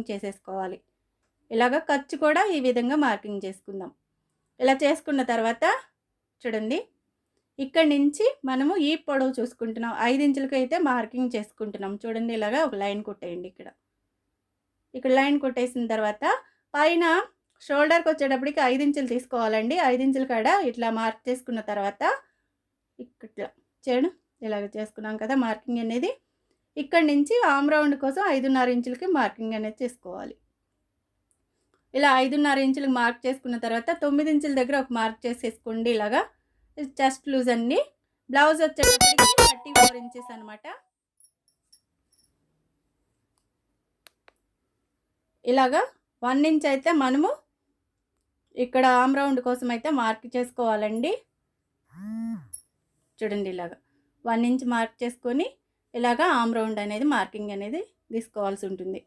చేసేసుకోవాలి. ఇలాగ ఖర్చు కూడా ఈ విధంగా మార్కింగ్ చేసుకుందాం. ఇలా చేసుకున్న తర్వాత చూడండి, ఇక్కడి నుంచి మనము ఈ పొడవు చూసుకుంటున్నాం. 5 ఇంచులకైతే మార్కింగ్ చేసుకుంటున్నాం. చూడండి, ఇలాగా ఒక లైన్ కొట్టేయండి ఇక్కడ. ఇక్కడ లైన్ కొట్టేసిన తర్వాత పైన షోల్డర్‌కొచ్చేటప్పటికి 5 ఇంచులు తీసుకోవాలండి. 5 ఇంచుల కాడ ఇట్లా మార్క్ చేసుకున్న తర్వాత ఇట్లా చూడు, ఇలాగ చేసుకున్నాం కదా మార్కింగ్ అనేది. ఇక్కడి నుంచి ఆర్మ్ రౌండ్ కోసం 5.5 ఇంచులకి మార్కింగ్ అనేది చేసుకోవాలి. ఇలా 5.5 ఇంచులకు మార్క్ చేసుకున్న తర్వాత 9 ఇంచుల దగ్గర ఒక మార్క్ చేసేసుకోండి. ఇలాగా చెస్ట్ లూజ్ అన్నీ. బ్లౌజ్ వచ్చేటప్పటికి 34 ఇంచెస్ అనమాట. ఇలాగా 1 ఇంచ్ అయితే మనము ఇక్కడ ఆర్మ్ రౌండ్ కోసం అయితే మార్క్ చేసుకోవాలండి. చూడండి, ఇలాగా 1 ఇంచ్ మార్క్ చేసుకొని ఇలాగా ఆర్మ్ రౌండ్ అనేది మార్కింగ్ అనేది తీసుకోవాల్సి ఉంటుంది.